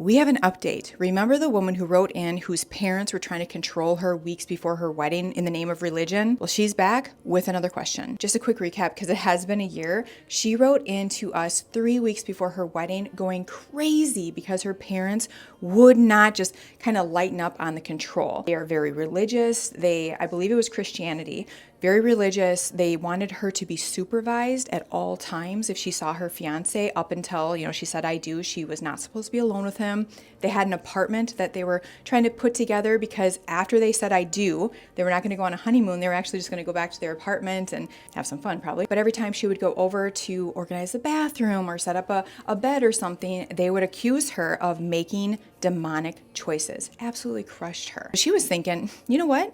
We have an update. Remember the woman who wrote in whose parents were trying to control her weeks before her wedding in the name of religion? Well, she's back with another question. Just a quick recap because it has been a year. She wrote in to us 3 weeks before her wedding going crazy because her parents would not just kind of lighten up on the control. They are very religious. I believe it was Christianity, very religious. They wanted her to be supervised at all times. If she saw her fiance up until, she said, I do, she was not supposed to be alone with him. They had an apartment that they were trying to put together because after they said, I do, they were not going to go on a honeymoon. They were actually just going to go back to their apartment and have some fun probably. But every time she would go over to organize the bathroom or set up a bed or something, they would accuse her of making demonic choices. Absolutely crushed her. She was thinking, you know what?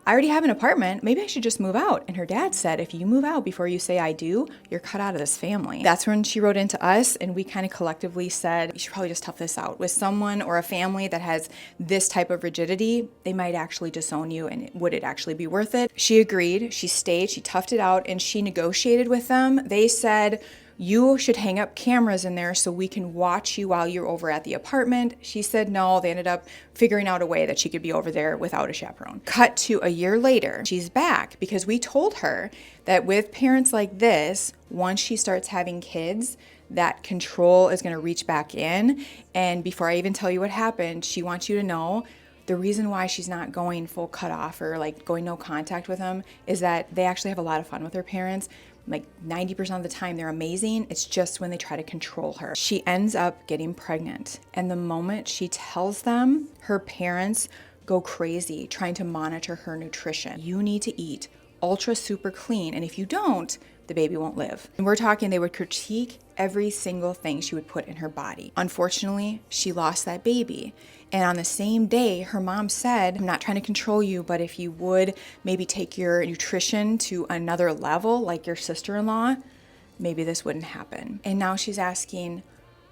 I already have an apartment. Maybe I should just move out. And her dad said, if you move out before you say I do, you're cut out of this family. That's when she wrote into us and we kind of collectively said, you should probably just tough this out. With someone or a family that has this type of rigidity, they might actually disown you, and would it actually be worth it? She agreed, she stayed, she toughed it out, and she negotiated with them. They said, you should hang up cameras in there so we can watch you while you're over at the apartment. She said no. They ended up figuring out a way that she could be over there without a chaperone. Cut to a year later, she's back because we told her that with parents like this, once she starts having kids, that control is going to reach back in. And before I even tell you what happened, she wants you to know the reason why she's not going full cut off or like going no contact with them is that they actually have a lot of fun with their parents. Like 90% of the time, they're amazing. It's just when they try to control her. She ends up getting pregnant. And the moment she tells them, her parents go crazy trying to monitor her nutrition. You need to eat ultra super clean. And if you don't, the baby won't live. And we're talking, they would critique every single thing she would put in her body. Unfortunately, she lost that baby. And on the same day, her mom said, I'm not trying to control you, but if you would maybe take your nutrition to another level, like your sister-in-law, maybe this wouldn't happen. And now she's asking,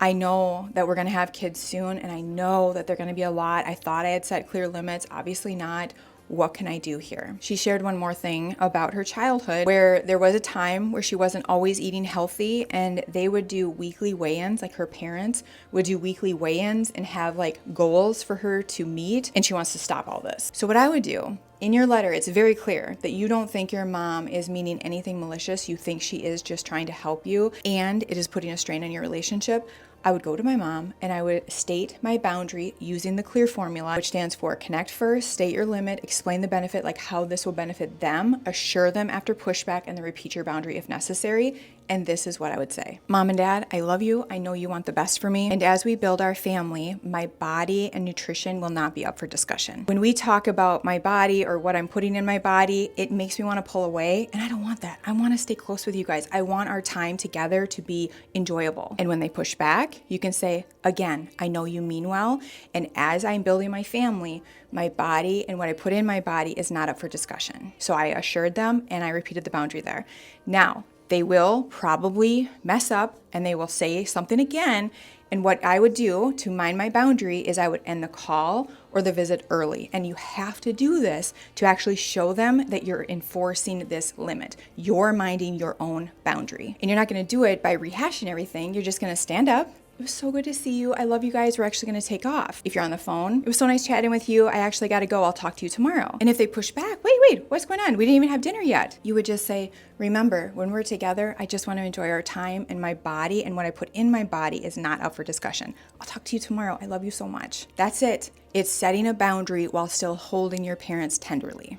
I know that we're gonna have kids soon, and I know that they're gonna be a lot. I thought I had set clear limits, obviously not. What can I do here? She shared one more thing about her childhood where there was a time where she wasn't always eating healthy, and they would do weekly weigh-ins, like her parents would do weekly weigh-ins and have like goals for her to meet, and she wants to stop all this. So what I would do, in your letter, it's very clear that you don't think your mom is meaning anything malicious. You think she is just trying to help you, and it is putting a strain on your relationship. I would go to my mom and I would state my boundary using the CLEAR formula, which stands for connect first, state your limit, explain the benefit, like how this will benefit them, assure them after pushback, and then repeat your boundary if necessary. And this is what I would say. Mom and Dad, I love you. I know you want the best for me. And as we build our family, my body and nutrition will not be up for discussion. When we talk about my body or what I'm putting in my body, it makes me want to pull away. And I don't want that. I want to stay close with you guys. I want our time together to be enjoyable. And when they push back, you can say, again, I know you mean well. And as I'm building my family, my body and what I put in my body is not up for discussion. So I assured them and I repeated the boundary there. Now, they will probably mess up and they will say something again. And what I would do to mind my boundary is I would end the call or the visit early. And you have to do this to actually show them that you're enforcing this limit. You're minding your own boundary. And you're not going to do it by rehashing everything. You're just going to stand up. It was so good to see you. I love you guys. We're actually going to take off. If you're on the phone, it was so nice chatting with you. I actually got to go. I'll talk to you tomorrow. And if they push back, wait, what's going on? We didn't even have dinner yet. You would just say, remember, when we're together, I just want to enjoy our time, and my body and what I put in my body is not up for discussion. I'll talk to you tomorrow. I love you so much. That's it. It's setting a boundary while still holding your parents tenderly.